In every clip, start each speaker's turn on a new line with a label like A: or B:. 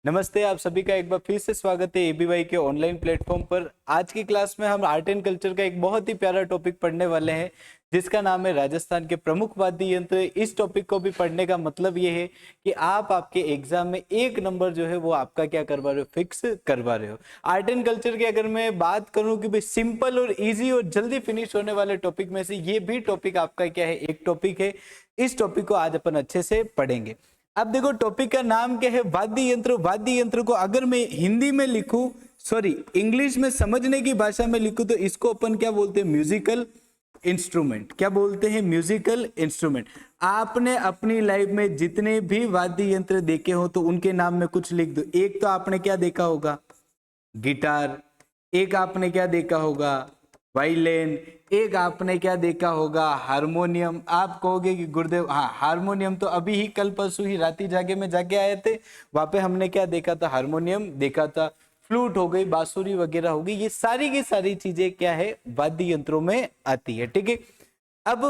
A: नमस्ते, आप सभी का एक बार फिर से स्वागत है एबीवाई के ऑनलाइन प्लेटफॉर्म पर। आज की क्लास में हम आर्ट एंड कल्चर का एक बहुत ही प्यारा टॉपिक पढ़ने वाले हैं जिसका नाम है राजस्थान के प्रमुख वाद्य यंत्र। इस टॉपिक को भी पढ़ने का मतलब ये है कि आप आपके एग्जाम में एक नंबर जो है वो आपका क्या करवा रहे हो, फिक्स करवा रहे हो। आर्ट एंड कल्चर की अगर मैं बात करूं कि भाई सिंपल और इजी और जल्दी फिनिश होने वाले टॉपिक में से ये भी टॉपिक आपका क्या है, एक टॉपिक है। इस टॉपिक को आज अपन अच्छे से पढ़ेंगे। अब देखो टॉपिक का नाम क्या है, वाद्य यंत्र। वाद्य यंत्र को अगर मैं हिंदी में लिखूं, सॉरी इंग्लिश में समझने की भाषा में लिखूं तो इसको अपन क्या बोलते हैं, म्यूजिकल इंस्ट्रूमेंट। क्या बोलते हैं, म्यूजिकल इंस्ट्रूमेंट। आपने अपनी लाइफ में जितने भी वाद्य यंत्र देखे हो तो उनके नाम में कुछ लिख दो। एक तो आपने क्या देखा होगा, गिटार। एक आपने क्या देखा होगा, वायलिन। एक आपने क्या देखा होगा, हारमोनियम। आप कहोगे कि गुरुदेव हाँ हारमोनियम तो अभी ही कल परसों ही राती जागे में जाके आए थे, वहां पे हमने क्या देखा था, हारमोनियम देखा था। फ्लूट हो गई, बांसुरी वगैरह हो गई, ये सारी की सारी चीजें क्या है, वाद्य यंत्रों में आती है। ठीक है, अब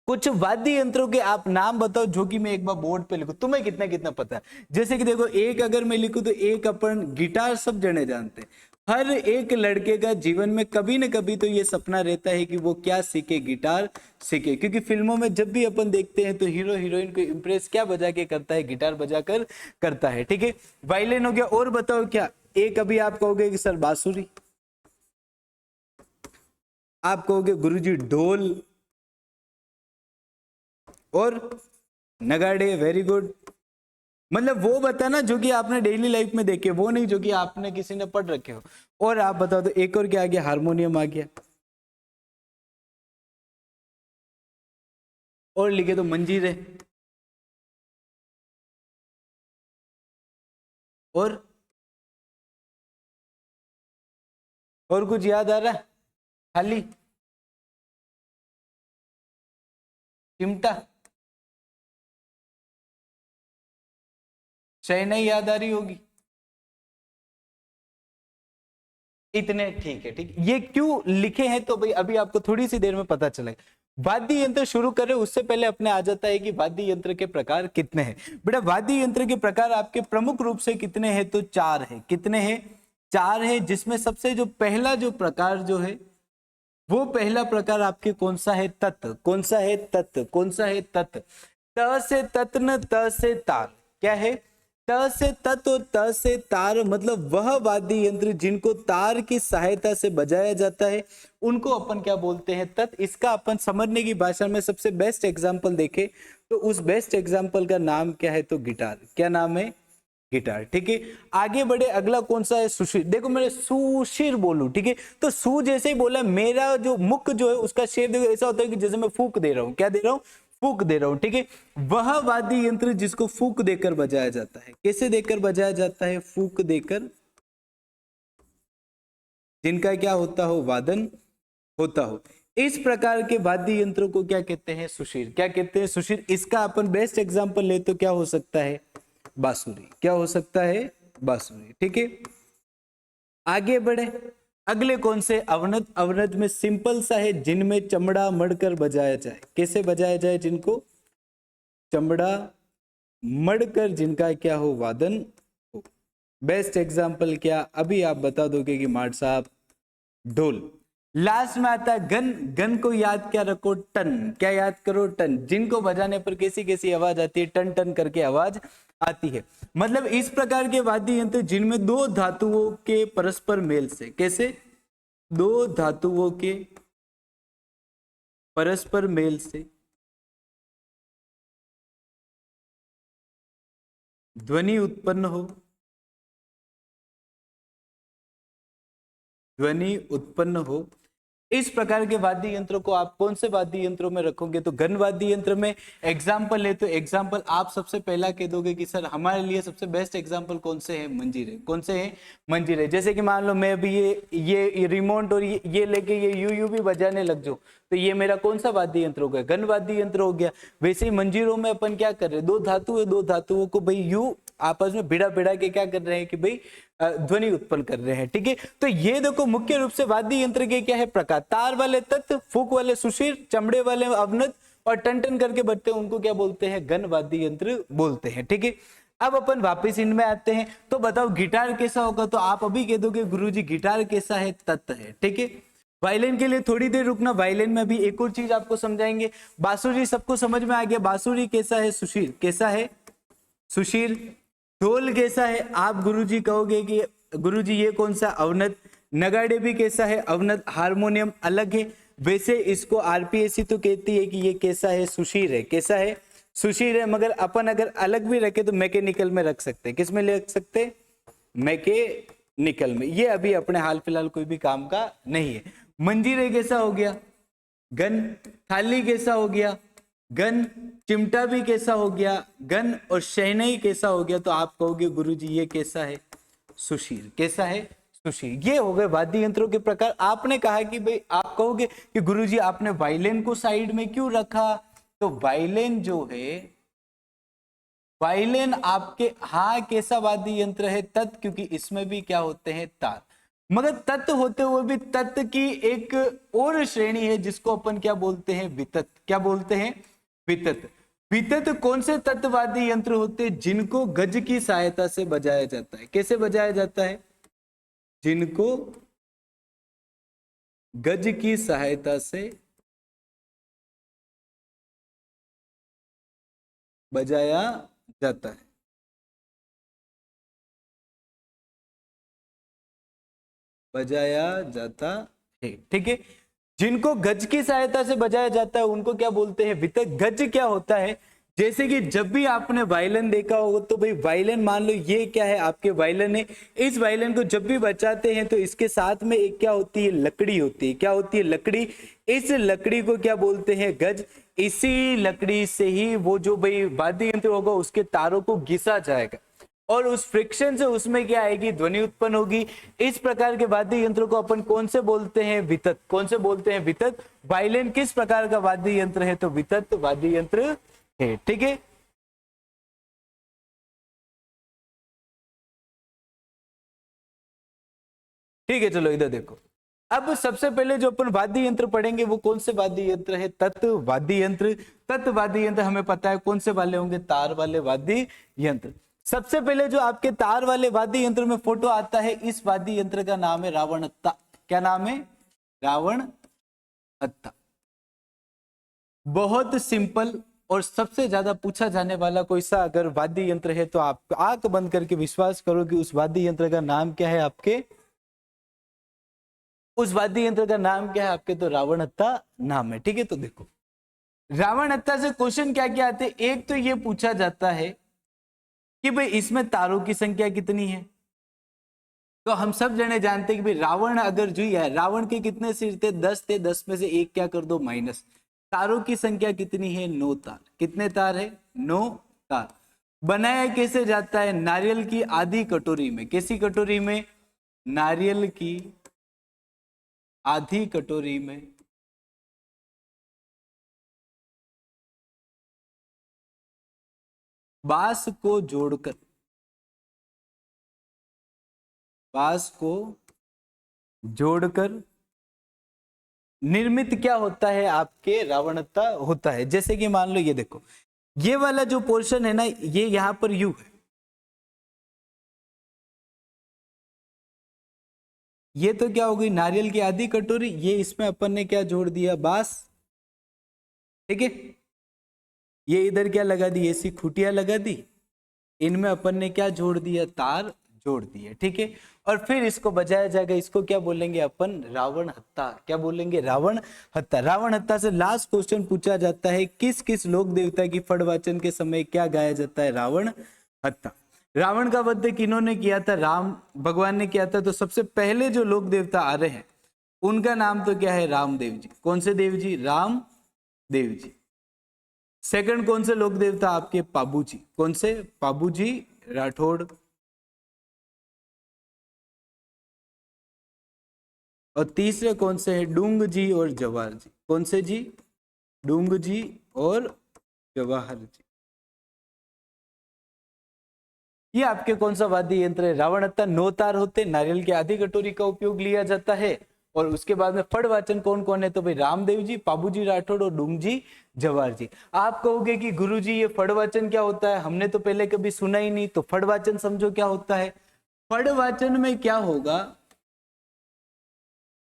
A: कुछ वाद्य यंत्रों के आप नाम बताओ जो कि मैं एक बार बोर्ड पे लिखूं, तुम्हें कितना कितना पता है। जैसे कि देखो, एक अगर मैं लिखूं तो एक अपन गिटार सब जने जानते हैं। हर एक लड़के का जीवन में कभी न कभी तो ये सपना रहता है कि वो क्या सीखे, गिटार सीखे। क्योंकि फिल्मों में जब भी अपन देखते हैं तो हीरो हीरोइन को इंप्रेस क्या बजा के करता है, गिटार बजा कर करता है। ठीक है, वायलिन हो गया। और बताओ क्या, एक अभी आप कहोगे कि सर बांसुरी, आप कहोगे गुरुजी ढोल और नगाड़े। Very good. मतलब वो बताना जो कि आपने डेली लाइफ में देखे, वो नहीं जो कि आपने किसी ने पढ़ रखे हो। और आप बताओ तो एक और क्या आ गया, हारमोनियम आ गया। और लिखे तो मंजीरे। और कुछ याद आ रहा है, खाली चिमटा, शहनाई याद आ रही होगी। इतने ठीक है। ठीक, ये क्यों लिखे हैं तो भाई अभी आपको थोड़ी सी देर में पता चलेगा। वाद्य यंत्र शुरू करें उससे पहले अपने आ जाता है कि वाद्य यंत्र के प्रकार कितने हैं। बेटा वाद्य यंत्र के प्रकार आपके प्रमुख रूप से कितने हैं, तो चार है। कितने हैं, चार है। जिसमें सबसे जो पहला जो प्रकार जो है वो पहला प्रकार आपके कौन सा है, तत्। कौन सा है, तत्। कौन सा है, तत्। त से तत्न, त से तार। क्या है, त से तत् और त से तार। मतलब वह वाद्य यंत्र जिनको तार की सहायता से बजाया जाता है उनको अपन क्या बोलते हैं, तत्। इसका अपन समझने की भाषा में सबसे बेस्ट एग्जांपल देखे तो उस बेस्ट एग्जांपल का नाम क्या है, तो गिटार। क्या नाम है, गिटार। ठीक है, आगे बढ़े। अगला कौन सा है, सुशिर। देखो मैंने सुशिर बोलू, ठीक है, तो सु जैसे ही बोला, मेरा जो मुख जो है उसका शेप देखो ऐसा होता है कि जैसे मैं फूक दे रहा हूं। क्या दे रहा हूं, फूक दे रहा हूं। ठीक है, वह वाद्य यंत्र जिसको फूक देकर बजाया जाता है। कैसे देकर बजाया जाता है, फूक देकर, जिनका क्या होता हो, वादन होता हो। इस प्रकार के वाद्य यंत्रों को क्या कहते हैं, सुशिर। क्या कहते हैं, सुशिर। इसका अपन बेस्ट एग्जांपल ले तो क्या हो सकता है, बांसुरी। क्या हो सकता है, बांसुरी। ठीक है, आगे बढ़े। अगले कौन से, अवनत। अवनत में सिंपल सा है, जिनमें चमड़ा मड़कर बजाया जाए। कैसे बजाया जाए, जिनको चमड़ा मड़कर, जिनका क्या हो, वादन हो। बेस्ट एग्जांपल क्या, अभी आप बता दोगे कि मार्ट साहब, ढोल। लास्ट में आता है गन। गन को याद क्या रखो, टन। क्या याद करो, टन। जिनको बजाने पर कैसी कैसी आवाज आती है, टन टन करके आवाज आती है। मतलब इस प्रकार के वाद्य यंत्र जिनमें दो धातुओं के परस्पर मेल से, कैसे, दो धातुओं के परस्पर मेल से ध्वनि उत्पन्न हो, ध्वनि उत्पन्न हो। इस प्रकार के वाद्य यंत्रों को आप कौन से वाद्य यंत्रों में रखोगे, तो घन वाद्य यंत्र में। एग्जाम्पल है तो एग्जाम्पल आप सबसे पहला कह दोगे कि सर हमारे लिए सबसे बेस्ट एग्जाम्पल कौन से हैं, मंजीरे। कौन से हैं, मंजीरे। जैसे कि मान लो मैं अभी ये रिमोट और ये लेके ये यू भी बजाने लग जाओ तो ये मेरा कौन सा वाद्य यंत्र हो गया, घन वाद्य यंत्र हो गया। वैसे ही मंजीरों में अपन क्या कर रहे हैं, दो धातु है, दो धातुओं को भाई यू आपस में भिड़ा भिड़ा के क्या कर रहे हैं कि भाई ध्वनि उत्पन्न कर रहे हैं। ठीक है, तो ये देखो मुख्य रूप से वाद्य यंत्र के क्या है प्रकार, तार वाले तत्व, फूक वाले सुशिर, चमड़े वाले अवनत और टन टन करके बजते हैं उनको क्या बोलते हैं, घन वाद्य यंत्र बोलते हैं। ठीक है, अब अपन वापस इनमें आते हैं, तो बताओ गिटार कैसा होगा, तो आप अभी कह दोगे गुरुजी गिटार कैसा है, तत् है, ठीक है। वायलिन के लिए थोड़ी देर रुकना, वायलिन में अभी एक और चीज आपको समझाएंगे। बांसुरी सबको समझ में आ गया, बांसुरी कैसा है, सुशील कैसा है, सुशील। ढोल कैसा है, आप गुरुजी कहोगे कि गुरुजी ये कौन सा, अवनत। नगाड़े भी कैसा है, अवनत। हारमोनियम अलग है, वैसे इसको आरपीएससी तो कहती है कि ये कैसा है, सुशीर है, कैसा है, सुशीर है। मगर अपन अगर अलग भी रखे तो मैकेनिकल में रख सकते हैं, किस में रख सकते हैं, मैकेनिकल में। ये अभी अपने हाल फिलहाल कोई भी काम का नहीं है। मंजीरे कैसा हो गया, गन। थाली कैसा हो गया, गन। चिमटा भी कैसा हो गया, गन। और शहनाई कैसा हो गया, तो आप कहोगे गुरुजी ये कैसा है, सुशीर, कैसा है, सुशीर। ये हो गए वाद्य यंत्रों के प्रकार। आपने कहा कि भाई, आप कहोगे कि गुरुजी आपने वायलिन को साइड में क्यों रखा, तो वायलिन जो है, वायलिन आपके हाँ कैसा वाद्य यंत्र है, तत्, क्योंकि इसमें भी क्या होते हैं, तार। मगर तत्व होते हुए भी तत्व की एक और श्रेणी है जिसको अपन क्या बोलते हैं, वितत। क्या बोलते हैं, वितत। वितत कौन से तत्ववादी यंत्र होते हैं, जिनको गज की सहायता से बजाया जाता है। कैसे बजाया जाता है, जिनको गज की सहायता से बजाया जाता है। बजाया जाता है, ठीक है। जिनको गज की सहायता से बजाया जाता है उनको क्या बोलते हैं, वितत। गज क्या होता है, जैसे कि जब भी आपने वायलिन देखा होगा, तो भाई वायलिन मान लो ये क्या है, आपके वायलिन है। इस वायलिन को जब भी बजाते हैं तो इसके साथ में एक क्या होती है, लकड़ी होती है। क्या होती है, लकड़ी। इस लकड़ी को क्या बोलते हैं, गज। इसी लकड़ी से ही वो जो भाई वाद्य यंत्र होगा उसके तारों को घिसा जाएगा, और उस फ्रिक्शन से उसमें क्या आएगी, ध्वनि उत्पन्न होगी। इस प्रकार के वाद्य यंत्र को अपन कौन से बोलते हैं, वितत। कौन से बोलते हैं, वितत। वायलिन किस प्रकार का वाद्य यंत्र है, तो वितत वाद्य यंत्र है, ठीक है। ठीक है, चलो इधर देखो। अब सबसे पहले जो अपन वाद्य यंत्र पढ़ेंगे वो कौन से वाद्य यंत्र है, तत्व वाद्य यंत्र। तत्व वाद्य यंत्र हमें पता है कौन से वाले होंगे, तार वाले वाद्य यंत्र। सबसे पहले जो आपके तार वाले वाद्य यंत्र में फोटो आता है, इस वाद्य यंत्र का नाम है रावण हत्ता। क्या नाम है, रावण हत्ता। बहुत सिंपल और सबसे ज्यादा पूछा जाने वाला कोई सा अगर वाद्य यंत्र है तो आप आंख बंद करके विश्वास करो कि उस वाद्य यंत्र का नाम क्या है आपके, उस वाद्य यंत्र का नाम क्या है आपके, तो रावण हत्ता नाम है, ठीक है। तो देखो रावण हत्ता से क्वेश्चन क्या क्या आते हैं। एक तो ये पूछा जाता है कि भाई इसमें तारों की संख्या कितनी है। तो हम सब जने जानते हैं कि भाई रावण अगर जो है, रावण के कितने सिर थे, 10 थे, 10 में से एक क्या कर दो, माइनस। तारों की संख्या कितनी है, 9 तार। कितने तार है, 9 तार। बनाया कैसे जाता है, नारियल की आधी कटोरी में। कैसी कटोरी में, नारियल की आधी कटोरी में बांस को जोड़कर, बांस को जोड़कर निर्मित क्या होता है आपके, रावणता होता है। जैसे कि मान लो ये देखो, ये वाला जो पोर्शन है ना, ये यहां पर यू है, ये तो क्या हो गई, नारियल की आधी कटोरी। ये इसमें अपन ने क्या जोड़ दिया, बांस, ठीक है। ये इधर क्या लगा दी, ऐसी खूटियां लगा दी। इनमें अपन ने क्या जोड़ दिया, तार जोड़ दिए, ठीक है। और फिर इसको बजाया जाएगा। इसको क्या बोलेंगे अपन, रावण हत्ता। क्या बोलेंगे, रावण हत्ता। रावण हत्ता से लास्ट क्वेश्चन पूछा जाता है, किस किस लोक देवता की फड़ वाचन के समय क्या गाया जाता है, रावण हत्ता। रावण का वध किन्होंने किया था, राम भगवान ने किया था। तो सबसे पहले जो लोक देवता आ रहे हैं उनका नाम तो क्या है, रामदेव जी। कौन से देव जी, राम देव जी। सेकंड कौन से लोक देवता आपके, पाबू जी। कौन से, पाबू जी राठौड़। और तीसरे कौन से हैं, डूंग जी और जवाहर जी। कौन से जी, डूंग जी और जवाहर जी। ये आपके कौन सा वाद्य यंत्र है, रावण हत्ता। 9 तार होते, नारियल की आधी कटोरी का उपयोग लिया जाता है, और उसके बाद में फड़वाचन कौन कौन है? तो भाई रामदेव जी, पाबूजी राठौड़ और डूंगजी जवाहर जी। आप कहोगे कि गुरुजी ये फड़वाचन क्या होता है, हमने तो पहले कभी सुना ही नहीं। तो फड़वाचन समझो क्या होता है। फड़वाचन में क्या होगा,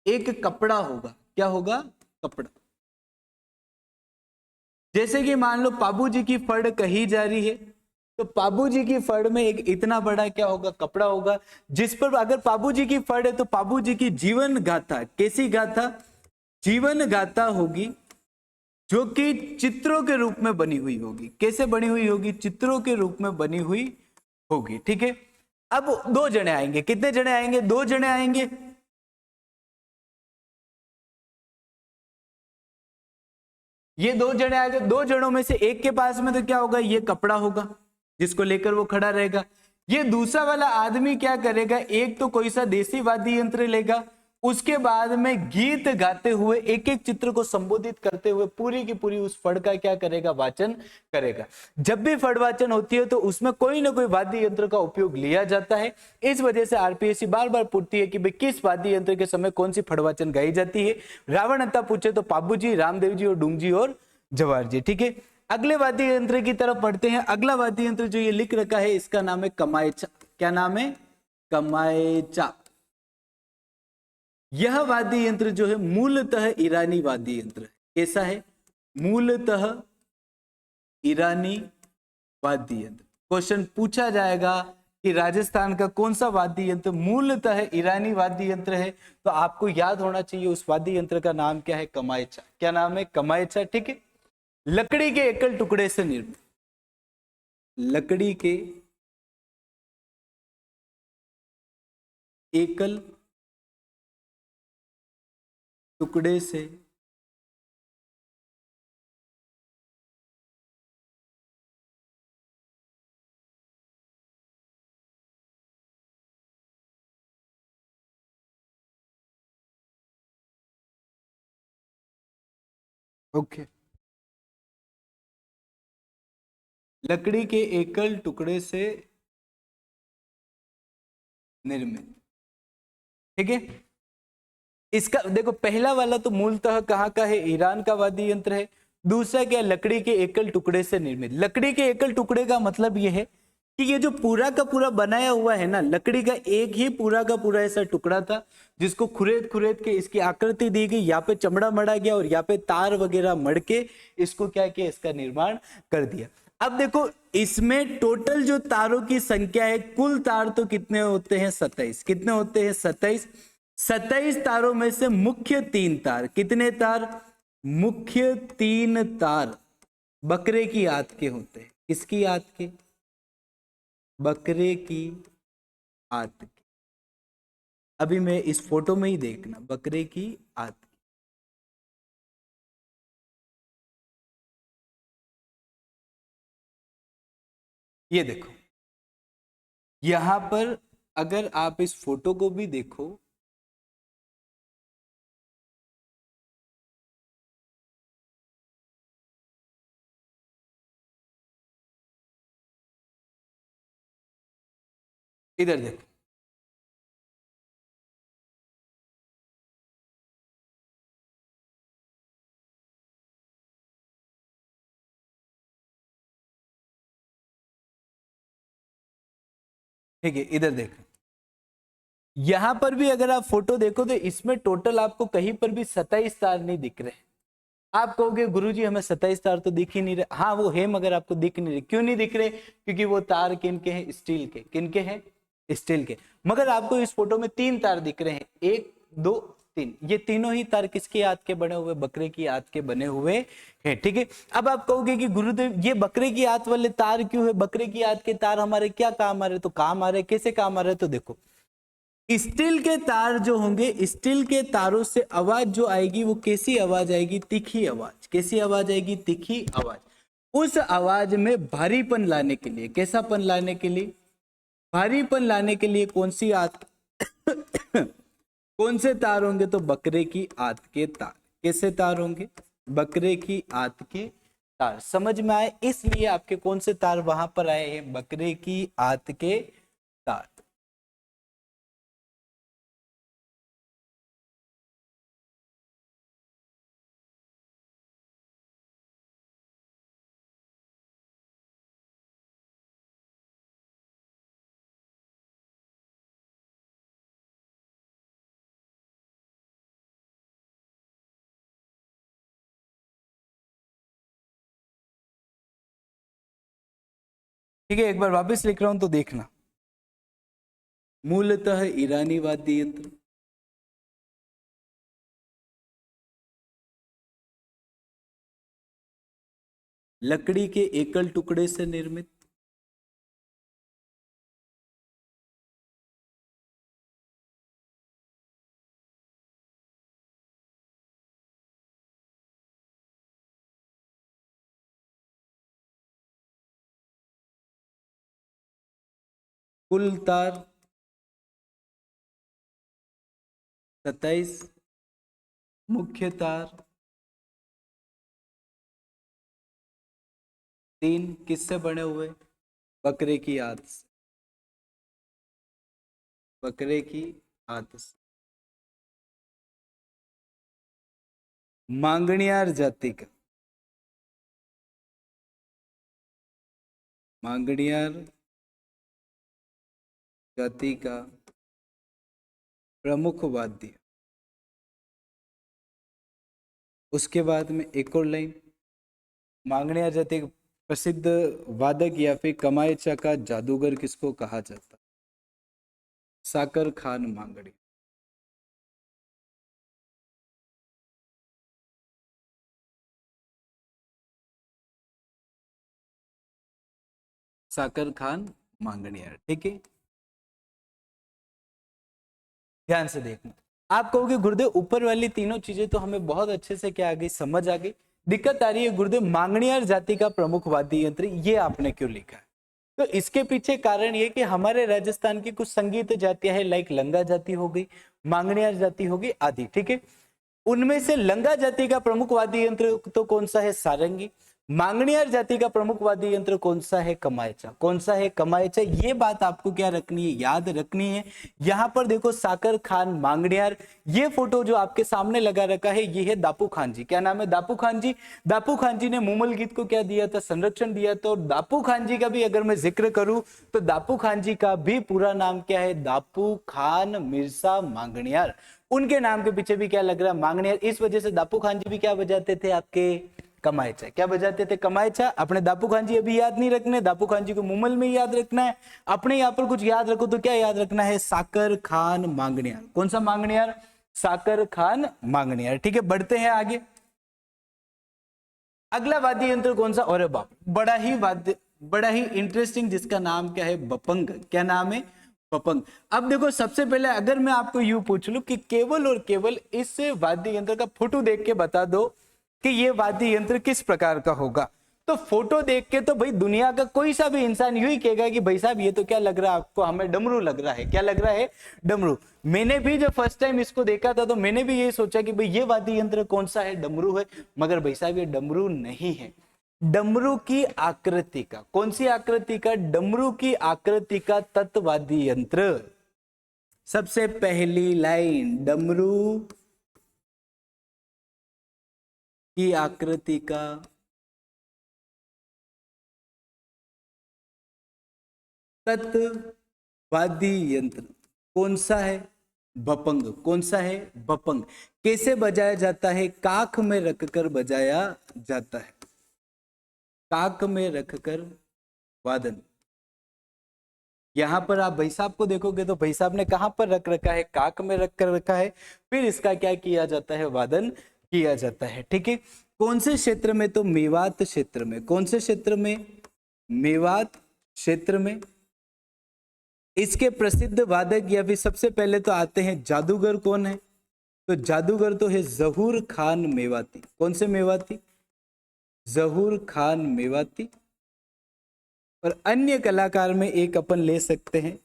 A: एक कपड़ा होगा। क्या होगा? कपड़ा। जैसे कि मान लो पाबू जी की फड़ कही जा रही है, तो पाबू जी की फड़ में एक इतना बड़ा क्या होगा? कपड़ा होगा, जिस पर अगर पाबू जी की फड़ है तो पाबू जी की जीवन गाथा, कैसी गाथा? जीवन गाथा होगी, जो कि चित्रों के रूप में बनी हुई होगी। कैसे बनी हुई होगी? चित्रों के रूप में बनी हुई होगी। ठीक है। अब दो जने आएंगे। कितने जने आएंगे? दो जने आएंगे। ये दो जने आएंगे, दो जनों में से एक के पास में तो क्या होगा? ये कपड़ा होगा जिसको लेकर वो खड़ा रहेगा। ये दूसरा वाला आदमी क्या करेगा? एक तो कोई सा देसी वाद्य यंत्र लेगा, उसके बाद में गीत गाते हुए एक एक चित्र को संबोधित करते हुए पूरी की पूरी उस फड़ का क्या करेगा? वाचन करेगा। जब भी फड़ वाचन होती है तो उसमें कोई ना कोई वाद्य यंत्र का उपयोग लिया जाता है। इस वजह से आरपीएससी बार बार पूछती है कि भाई किस वाद्य यंत्र के समय कौन सी फड़ वाचन गाई जाती है। रावण हत्ता पूछे तो पाबू जी, रामदेव जी और डूंगजी और जवाहर जी। ठीक है। अगले वाद्य यंत्र की तरफ बढ़ते हैं। अगला वाद्य यंत्र जो ये लिख रखा है इसका नाम है कमायचा। क्या नाम है? कमायचा। यह वाद्य यंत्र जो है मूलतः ईरानी वाद्य यंत्र है। कैसा है? मूलतः ईरानी वाद्य यंत्र। क्वेश्चन पूछा जाएगा कि राजस्थान का कौन सा वाद्य यंत्र मूलतः ईरानी वाद्य यंत्र है, तो आपको याद होना चाहिए उस वाद्य यंत्र का नाम क्या है? कमायचा। क्या नाम है? कमायचा। ठीक है। लकड़ी के एकल टुकड़े से निर्मित, लकड़ी के एकल टुकड़े से ओके, लकड़ी के एकल टुकड़े से निर्मित। ठीक है। इसका देखो, पहला वाला तो मूलतः कहाँ का है? ईरान का वाद्य यंत्र है। दूसरा क्या? लकड़ी के एकल टुकड़े से निर्मित। लकड़ी के एकल टुकड़े का मतलब यह है कि ये जो पूरा का पूरा बनाया हुआ है ना, लकड़ी का एक ही पूरा का पूरा ऐसा टुकड़ा था जिसको खुरेद खुरेद के इसकी आकृति दी गई, यहाँ पे चमड़ा मढ़ा गया और यहाँ पे तार वगैरह मढ़ के इसको क्या किया? इसका निर्माण कर दिया। अब देखो, इसमें टोटल जो तारों की संख्या है, कुल तार तो कितने होते हैं? 27। कितने होते हैं? 27। 27 तारों में से मुख्य 3 तार, कितने तार? मुख्य 3 तार बकरे की आंत के होते हैं। किसकी आंत के? बकरे की आंत के। अभी मैं इस फोटो में ही देखना, बकरे की आंत की। ये देखो, यहां पर अगर आप इस फोटो को भी देखो, इधर देखो, ठीक है, इधर देखो। यहां पर भी अगर आप फोटो देखो तो इसमें टोटल आपको कहीं पर भी 27 तार नहीं दिख रहे। आप कहोगे गुरुजी हमें 27 तार तो दिख ही नहीं रहे। हाँ वो है, मगर आपको दिख नहीं रहे। क्यों नहीं दिख रहे? क्योंकि वो तार किनके हैं? स्टील के। किनके हैं? स्टील के। मगर आपको इस फोटो में 3 तार दिख रहे हैं, 1 2 3। ये तीनों ही तार किसकी आंत के बने हुए? बकरे की आंत के बने हुए हैं। ठीक है। अब आप कहोगे कि गुरुदेव ये बकरे की आंत वाले तार क्यों है? बकरे की आंत के तार हमारे क्या काम आ रहे? तो काम आ रहे, कैसे काम आ रहे? तो देखो, स्टील के तार जो होंगे, स्टील के तारों से आवाज जो आएगी वो कैसी आवाज आएगी? तीखी आवाज। कैसी आवाज आएगी? तीखी आवाज। उस आवाज में भारीपन लाने के लिए, कैसापन लाने के लिए? भारीपन लाने के लिए कौन सी आंत कौन से तार होंगे? तो बकरे की आंत के तार। कैसे तार होंगे? बकरे की आंत के तार। समझ में आए? इसलिए आपके कौन से तार वहां पर आए हैं? बकरे की आंत के तार। ठीक है, एक बार वापस लिख रहा हूं तो देखना। मूलतः ईरानी वाद्य यंत्र, लकड़ी के एकल टुकड़े से निर्मित, कुल तार 27, मुख्य तार 3, किससे बने हुए? बकरे की आंत से, बकरे की आंत से। मांगणियार जाति का, मांगणियार जाति का प्रमुख वाद्य। उसके बाद में एक और लाइन, मांगणियार जाति का प्रसिद्ध वादक या फिर कमायचा का जादूगर किसको कहा जाता? साकर खान मांगणियार। साकर खान मांगणियार, ठीक है। ध्यान से देखना, आप कहोगे गुरुदेव ऊपर वाली तीनों चीजें तो हमें बहुत अच्छे से क्या आ गई, समझ आ गई, दिक्कत आ रही है गुरुदेव मांगणियार जाति का प्रमुख वाद्य यंत्र ये आपने क्यों लिखा है? तो इसके पीछे कारण ये कि हमारे राजस्थान की कुछ संगीत जातियां हैं, लाइक लंगा जाति हो गई, मांगणियार जाति हो गई आदि, ठीक है। उनमें से लंगा जाति का प्रमुख वाद्य यंत्र तो कौन सा है? सारंगी। मांगणियार जाति का प्रमुख वाद्य यंत्र कौन सा है? कमायचा। कौन सा है? कमायचा। ये बात आपको क्या रखनी है? याद रखनी है। यहां पर देखो साकर खान मांगणियार, ये फोटो जो आपके सामने लगा रखा है ये है दापू खान जी। क्या नाम है? दापू खान जी। दापू खान जी ने मूमल गीत को क्या दिया था? संरक्षण दिया था। और दापू खान जी का भी अगर मैं जिक्र करूं तो दापू खान जी का भी पूरा नाम क्या है? दापू खान मिर्जा मांगणियार। उनके नाम के पीछे भी क्या लग रहा है? मांगणियार। इस वजह से दापू खान जी भी क्या बजाते थे आपके? कमायचा। क्या बजाते थे? कमायचा। अपने दापू खान जी अभी याद नहीं रखने, दापू खान जी को मुमल में याद रखना है। अपने यहाँ पर कुछ याद रखो तो क्या याद रखना है? साकर खान मांगणियार। कौन सा मांगणियार? साकर खान मांगणियार, ठीक है। बढ़ते हैं आगे। अगला वाद्य यंत्र कौन सा? और बाप, बड़ा ही इंटरेस्टिंग, जिसका नाम क्या है? बपंग। क्या नाम है? बपंग। अब देखो सबसे पहले अगर मैं आपको यूं पूछ लूं कि केवल और केवल इस वाद्य यंत्र का फोटो देख के बता दो कि ये वाद्य यंत्र किस प्रकार का होगा, तो फोटो देख के तो भाई दुनिया का कोई सा भी इंसान यू ही कहेगा कि भाई साहब ये तो क्या लग रहा है आपको? हमें डमरू लग रहा है। क्या लग रहा है? डमरू। मैंने भी जब फर्स्ट टाइम इसको देखा था तो मैंने भी ये सोचा कि भाई ये वाद्य यंत्र कौन सा है? डमरू है। मगर भाई साहब ये डमरू नहीं है। डमरू की आकृति का, कौन सी आकृति का? डमरू की आकृति का तत्वाद्य यंत्र। सबसे पहली लाइन, डमरू की आकृति का तत्वाद्य यंत्र कौन सा है? बपंग। कौन सा है? बपंग। कैसे बजाया जाता है? काख में रखकर बजाया जाता है। काख में रखकर वादन। यहां पर आप भाई साहब को देखोगे तो भाई साहब ने कहां पर रख रखा है? काख में रख कर रखा है। फिर इसका क्या किया जाता है? वादन किया जाता है, ठीक है। कौन से क्षेत्र में? तो मेवात क्षेत्र में। कौन से क्षेत्र में? मेवात क्षेत्र में। इसके प्रसिद्ध वादक या फिर सबसे पहले तो आते हैं जादूगर। कौन है? तो जादूगर तो है जहूर खान मेवाती। कौन से मेवाती? जहूर खान मेवाती। और अन्य कलाकार में एक अपन ले सकते हैं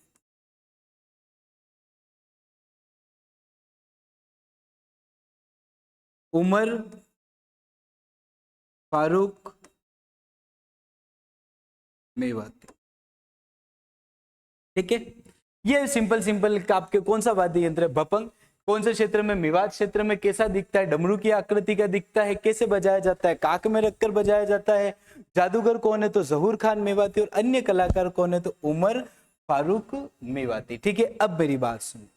A: उमर फारूक मेवाती, ठीक है। ये सिंपल सिंपल आपके कौन सा वाद्य यंत्र है? भपंग। कौन से क्षेत्र में? मेवात क्षेत्र में। कैसा दिखता है? डमरू की आकृति का दिखता है। कैसे बजाया जाता है? काक में रखकर बजाया जाता है। जादूगर कौन है? तो जहूर खान मेवाती। और अन्य कलाकार कौन है? तो उमर फारूक मेवाती, ठीक है। अब मेरी बात सुन,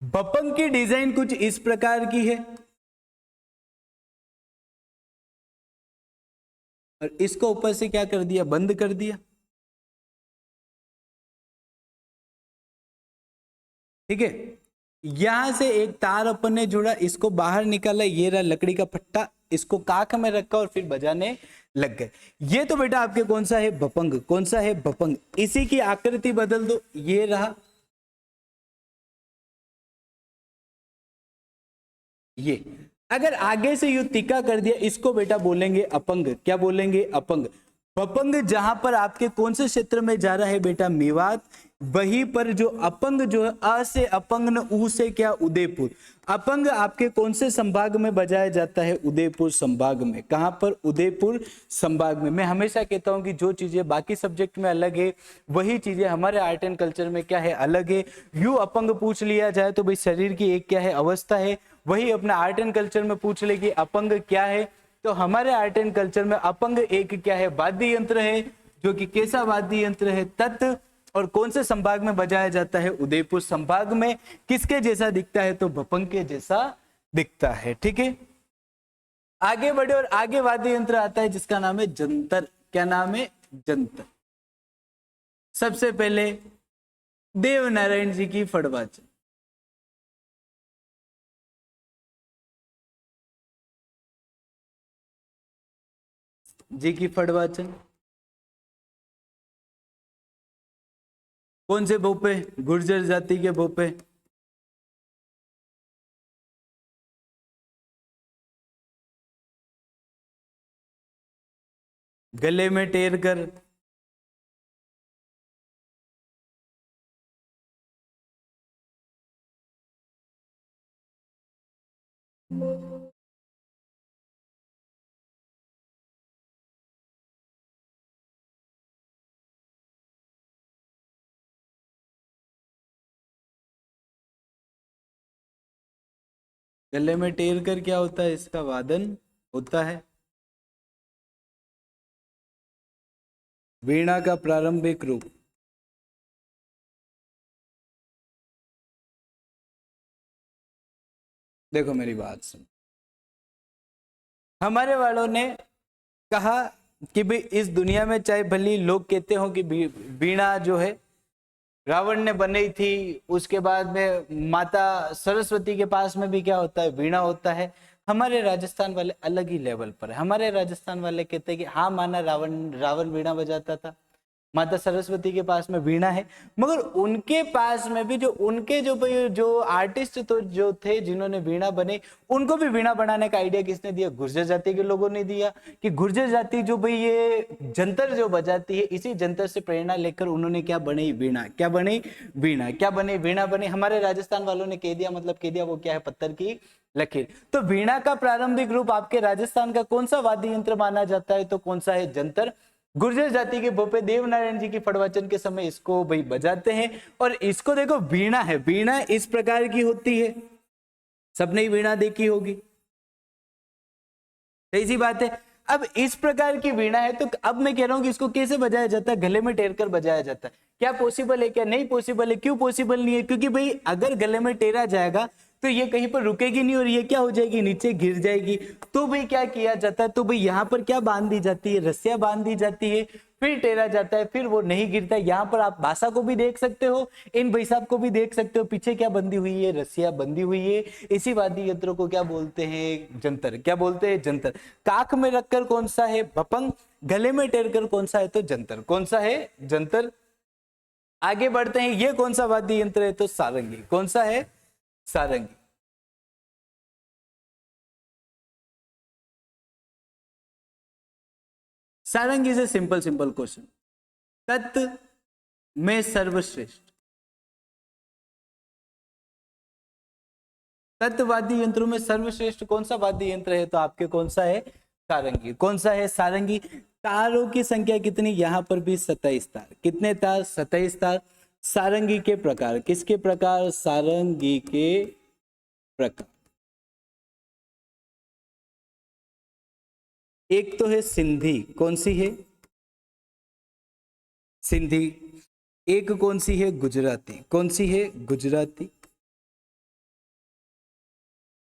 A: भपंग की डिजाइन कुछ इस प्रकार की है और इसको ऊपर से क्या कर दिया? बंद कर दिया। ठीक है। यहां से एक तार अपन ने जोड़ा, इसको बाहर निकाला, ये रहा लकड़ी का फट्टा, इसको काख में रखा और फिर बजाने लग गए। ये तो बेटा आपके कौन सा है, भपंग। कौन सा है, भपंग। इसी की आकृति बदल दो, ये रहा, ये। अगर आगे से यू तिक्का कर दिया, इसको बेटा बोलेंगे अपंग। क्या बोलेंगे, अपंग। अपंग जहां पर आपके कौन से क्षेत्र में जा रहा है बेटा, मेवात। वहीं पर जो अपंग जो है, अ से अपंग न, ऊ से क्या, उदयपुर। अपंग आपके कौन से संभाग में बजाया जाता है, उदयपुर संभाग में। कहां पर, उदयपुर संभाग में। मैं हमेशा कहता हूं कि जो चीजें बाकी सब्जेक्ट में अलग है, वही चीजें हमारे आर्ट एंड कल्चर में क्या है, अलग है। यू अपंग पूछ लिया जाए तो भाई शरीर की एक क्या है, अवस्था है। वही अपना आर्ट एंड कल्चर में पूछ ले कि अपंग क्या है, तो हमारे आर्ट एंड कल्चर में अपंग एक क्या है, वाद्य यंत्र है, जो कि कैसा वाद्य यंत्र है, तत्। और कौन से संभाग में बजाया जाता है, उदयपुर संभाग में। किसके जैसा दिखता है, तो भपंग के जैसा दिखता है। ठीक है, आगे बढ़े और आगे वाद्य यंत्र आता है जिसका नाम है जंतर। क्या नाम है, जंतर। सबसे पहले देव नारायण जी की फड़वाचन। जी की फड़वाचन। कौन से भोपे, गुर्जर जाति के भोपे। गले में टेर कर। गले में टेर कर क्या होता है, इसका वादन होता है। वीणा का प्रारंभिक रूप। देखो मेरी बात सुन, हमारे वालों ने कहा कि भाई इस दुनिया में चाहे भली लोग कहते हो कि वीणा जो है रावण ने बनाई थी, उसके बाद में माता सरस्वती के पास में भी क्या होता है, वीणा होता है। हमारे राजस्थान वाले अलग ही लेवल पर है। हमारे राजस्थान वाले कहते हैं कि हाँ माना रावण रावण वीणा बजाता था, माता सरस्वती के पास में वीणा है, मगर उनके पास में भी जो उनके जो आर्टिस्ट तो जो थे जिन्होंने वीणा बने, उनको भी वीणा बनाने का आइडिया किसने दिया, गुर्जर जाति के लोगों ने दिया। कि गुर्जर जाति जो भाई ये जंतर जो बजाती है, इसी जंतर से प्रेरणा लेकर उन्होंने क्या बनाई, वीणा। क्या बनी, वीणा। क्या बने, वीणा बने। हमारे राजस्थान वालों ने कह दिया, मतलब कह दिया वो क्या है, पत्थर की लकीर। तो वीणा का प्रारंभिक रूप आपके राजस्थान का कौन सा वाद्य यंत्र माना जाता है, तो कौन सा है, जंतर। गुर्जर जाति के भोपे देव नारायण जी की फड़वाचन के समय इसको भाई बजाते हैं। और इसको देखो, वीणा है, वीणा इस प्रकार की होती है, सबने ही वीणा देखी होगी, सही सी बात है। अब इस प्रकार की वीणा है, तो अब मैं कह रहा हूं कि इसको कैसे बजाया जाता है, गले में टेर कर बजाया जाता है। क्या पॉसिबल है, क्या नहीं पॉसिबल है। क्यों पॉसिबल नहीं है, क्योंकि भाई अगर गले में टेरा जाएगा तो ये कहीं पर रुकेगी नहीं और ये क्या हो जाएगी, नीचे गिर जाएगी। तो भाई क्या किया जाता है, तो भाई यहाँ पर क्या बांध दी जाती है, रस्सियां बांध दी जाती है, फिर टेरा जाता है, फिर वो नहीं गिरता है। यहाँ पर आप भाषा को भी देख सकते हो, इन भाई साहब को भी देख सकते हो, पीछे क्या बंधी हुई है, रस्सियां बंधी हुई है। इसी वाद्य यंत्रों को क्या बोलते हैं, जंतर। क्या बोलते हैं, जंतर। काख में रखकर कौन सा है, भपंग। गले में टेर कर कौन सा है, तो जंतर। कौन सा है, जंतर। आगे बढ़ते हैं, ये कौन सा वाद्य यंत्र है, तो सारंगी। कौन सा है, सारंगी। सारंगी से सिंपल सिंपल क्वेश्चन, तत् में सर्वश्रेष्ठ। तत् वाद्य यंत्रों में सर्वश्रेष्ठ कौन सा वाद्य यंत्र है, तो आपके कौन सा है, सारंगी। कौन सा है, सारंगी। तारों की संख्या कितनी, यहां पर भी 27 तार। कितने तार, 27 तार। सारंगी के प्रकार, किसके प्रकार, सारंगी के प्रकार। एक तो है सिंधी। कौन सी है, सिंधी। एक कौन सी है, गुजराती। कौन सी है, गुजराती।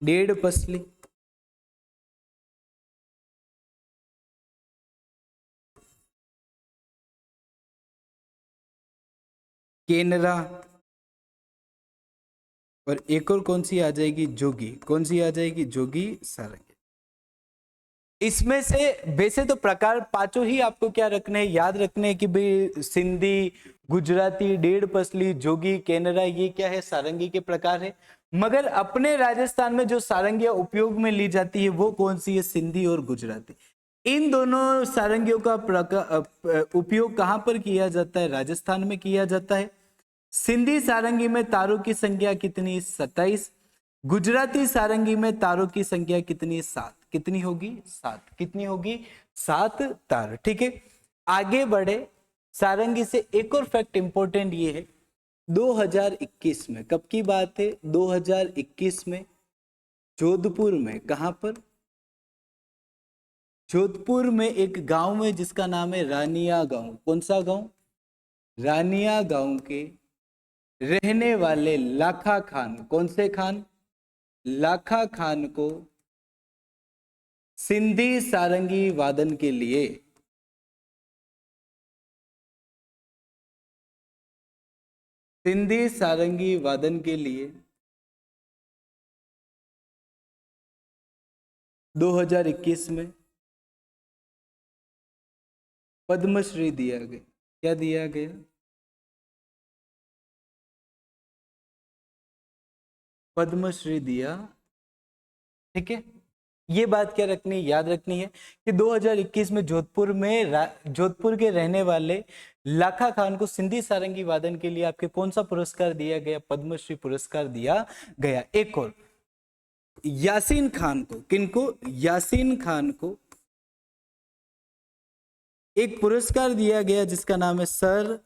A: डेढ़ पसली। केनरा। और एक और कौन सी आ जाएगी, जोगी। कौन सी आ जाएगी, जोगी सारंगी। इसमें से वैसे तो प्रकार पांचों ही आपको क्या रखने हैं, याद रखने हैं कि भाई सिंधी, गुजराती, डेढ़ पसली, जोगी, केनरा, ये क्या है, सारंगी के प्रकार है। मगर अपने राजस्थान में जो सारंगियां उपयोग में ली जाती है वो कौन सी है, सिंधी और गुजराती। इन दोनों सारंगियों का उपयोग कहां पर किया जाता है, राजस्थान में किया जाता है। सिंधी सारंगी में तारों की संख्या कितनी, 27। गुजराती सारंगी में तारों की संख्या कितनी, 7। कितनी होगी, 7। कितनी होगी, 7 तार। ठीक है, आगे बढ़े। सारंगी से एक और फैक्ट इंपॉर्टेंट ये है, 2021 में, कब की बात है, 2021 में जोधपुर में, कहां पर, जोधपुर में एक गांव में जिसका नाम है रानिया गांव। कौन सा गांव, रानिया गांव के रहने वाले लाखा खान, कौन से खान, लाखा खान को सिंधी सारंगी वादन के लिए सिंधी सारंगी वादन के लिए 2021 में पद्मश्री दिया गया। क्या दिया गया, पद्मश्री दिया। ठीक है, ये बात क्या रखनी, याद रखनी है कि 2021 में जोधपुर के रहने वाले लाखा खान को सिंधी सारंगी वादन के लिए आपके कौन सा पुरस्कार दिया गया, पद्मश्री पुरस्कार दिया गया। एक और यासीन खान को, किनको, यासीन खान को एक पुरस्कार दिया गया जिसका नाम है सर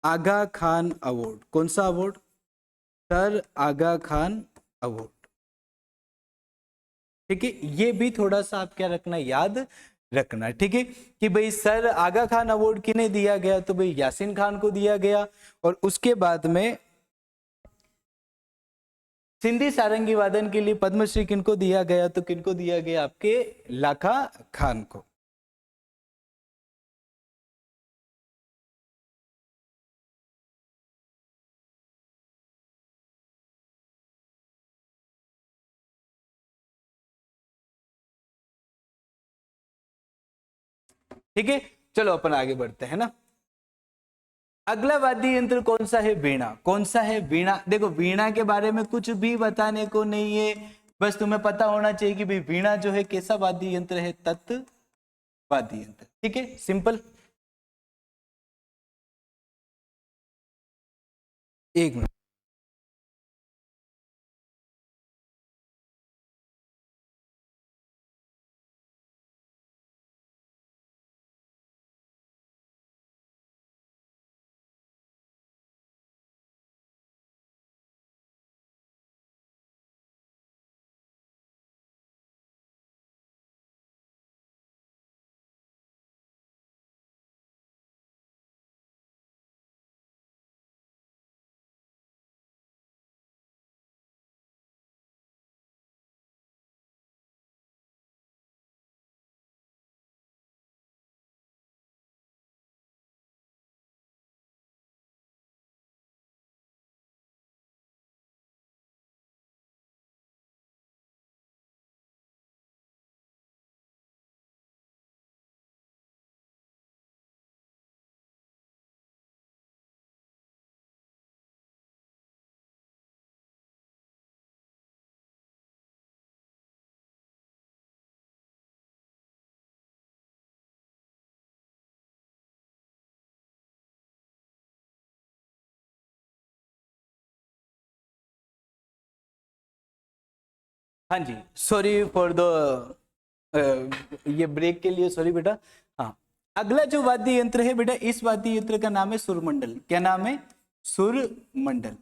A: आगा खान अवार्ड। कौन सा अवार्ड, सर आगा खान अवार्ड। ठीक है, ये भी थोड़ा सा आप क्या रखना, याद रखना। ठीक है, कि भाई सर आगा खान अवार्ड किन्हें दिया गया, तो भाई यासीन खान को दिया गया। और उसके बाद में सिंधी सारंगी वादन के लिए पद्मश्री किनको दिया गया, तो किनको दिया गया, आपके लाखा खान को। ठीक है, चलो अपन आगे बढ़ते हैं ना। अगला वाद्य यंत्र कौन सा है, वीणा। कौन सा है, वीणा। देखो वीणा के बारे में कुछ भी बताने को नहीं है, बस तुम्हें पता होना चाहिए कि भाई वीणा जो है कैसा वाद्य यंत्र है, तत् वाद्य यंत्र। ठीक है, सिंपल। एक मिनट, हाँ जी, सॉरी फॉर द ये ब्रेक के लिए सॉरी बेटा। हाँ, अगला जो वाद्य यंत्र है बेटा, इस वाद्य यंत्र का नाम है सुरमंडल। क्या नाम है, सुरमंडल।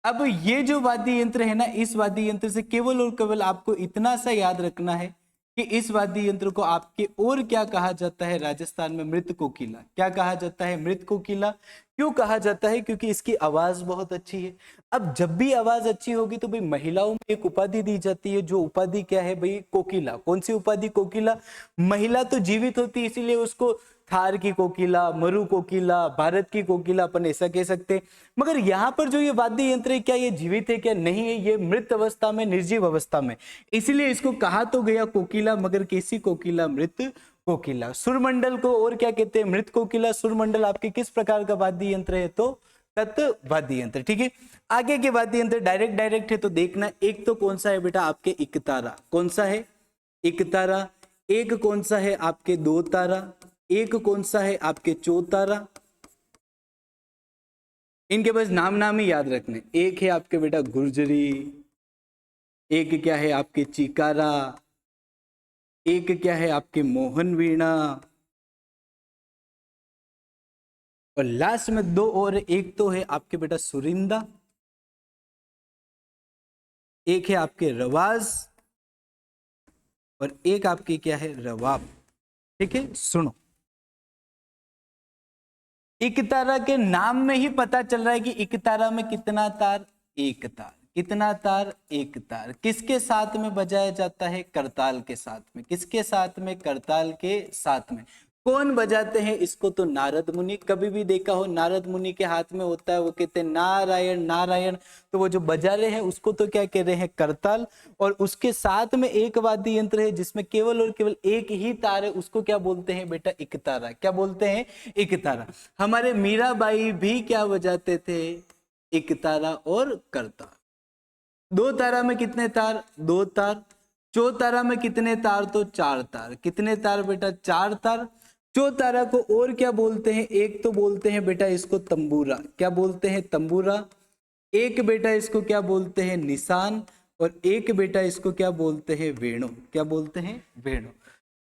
A: अब ये जो वाद्य यंत्र है ना, इस वाद्य यंत्र से केवल और केवल आपको इतना सा याद रखना है कि इस वाद्य यंत्र को आपके और क्या कहा जाता है, राजस्थान में मृत कोकिला। क्या कहा जाता है, मृत कोकिला। क्यों कहा जाता है? क्योंकि इसकी आवाज बहुत अच्छी है। अब जब भी आवाज अच्छी होगी तो भाई महिलाओं में एक उपाधि दी जाती है, जो उपाधि क्या है भाई? कोकिला। कौन सी उपाधि? कोकिला। महिला तो जीवित होती है, इसीलिए उसको थार की कोकिला, मरु कोकिला, भारत की कोकिला अपन ऐसा कह सकते हैं। मगर यहाँ पर जो ये वाद्य यंत्र है, क्या ये जीवित है क्या? नहीं है, ये मृत अवस्था में, निर्जीव अवस्था में, इसीलिए इसको कहा तो गया कोकिला, मगर कैसी कोकिला? मृत कोकिला। सुरमंडल को और क्या कहते हैं? मृत कोकिला। सुरमंडल आपके किस प्रकार का वाद्य यंत्र है? तो तत् वाद्य यंत्र। ठीक है, आगे के वाद्य यंत्र डायरेक्ट है तो देखना। एक तो कौन सा है बेटा? आपके इकतारा। कौन सा है? इकतारा। एक कौन सा है? आपके दो तारा। एक कौन सा है? आपके चौतारा। इनके बस नाम ही याद रखने। एक है आपके बेटा गुर्जरी, एक क्या है आपके चिकारा, एक क्या है आपके मोहन वीणा, और लास्ट में दो और। एक तो है आपके बेटा सुरिंदा, एक है आपके रवाज, और एक आपकी क्या है? रवाब। ठीक है, सुनो, इकतारा के नाम में ही पता चल रहा है कि इकतारा में कितना तार? एक तार। कितना तार? एक तार। किसके साथ में बजाया जाता है? करताल के साथ में। किसके साथ में? करताल के साथ में। कौन बजाते हैं इसको? तो नारद मुनि। कभी भी देखा हो नारद मुनि के हाथ में होता है, वो कहते हैं नारायण नारायण, तो वो जो बजा रहे हैं उसको तो क्या कह रहे हैं? करताल। और उसके साथ में एक वाद्य यंत्र है जिसमें केवल और केवल एक ही तार है, उसको क्या बोलते हैं बेटा? इकतारा। क्या बोलते हैं? इकतारा। हमारे मीराबाई भी क्या बजाते थे? इकतारा और करताल। दो तारा में कितने तार? दो तार। चौतारा में कितने तार? तो चार तार। कितने तार बेटा? चार तार। चौतारा को और क्या बोलते हैं? एक तो बोलते हैं बेटा इसको तंबूरा। क्या बोलते हैं? तंबूरा। एक बेटा इसको क्या बोलते हैं? निशान। और एक बेटा इसको क्या बोलते हैं? वेणु। क्या बोलते हैं? वेणु।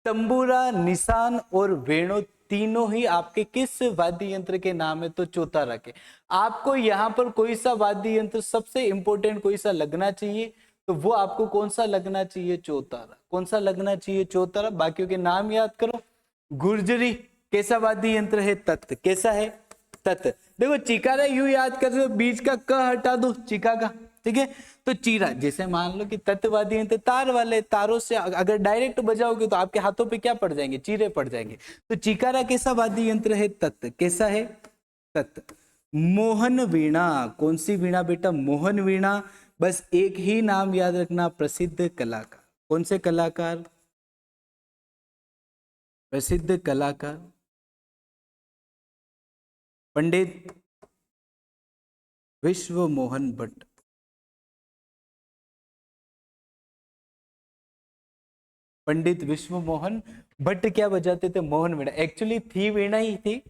A: तंबूरा, निशान और वेणु तीनों ही आपके किस वाद्य यंत्र के नाम है? तो चौतारा के। आपको यहाँ पर कोई सा वाद्य यंत्र सबसे इंपॉर्टेंट कोई सा लगना चाहिए, तो वो आपको कौन सा लगना चाहिए? चौतारा। कौन सा लगना चाहिए? चौतारा। बाकियों के नाम याद करो। गुर्जरी कैसा वाद्य यंत्र है? तत्। कैसा है? तत्। देखो चिकारा यूं याद कर रहे हो, बीच का क हटा दो, चिका का। ठीक है, तो चीरा। जैसे मान लो कि तत्वादी यंत्र तार वाले, तारों से अगर डायरेक्ट बजाओगे तो आपके हाथों पे क्या पड़ जाएंगे? चीरे पड़ जाएंगे। तो चिकारा कैसा वाद्य यंत्र है? तत्। कैसा है? तत्। मोहन वीणा। कौन सी वीणा बेटा? मोहन वीणा। बस एक ही नाम याद रखना, प्रसिद्ध कलाकार। कौन से कलाकार? प्रसिद्ध कलाकार पंडित विश्व मोहन भट्ट। पंडित विश्व मोहन भट्ट क्या बजाते थे? मोहन वीणा। एक्चुअली थी वीणा ही थी,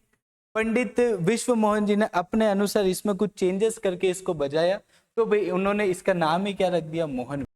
A: पंडित विश्व मोहन जी ने अपने अनुसार इसमें कुछ चेंजेस करके इसको बजाया, तो भाई उन्होंने इसका नाम ही क्या रख दिया? मोहन।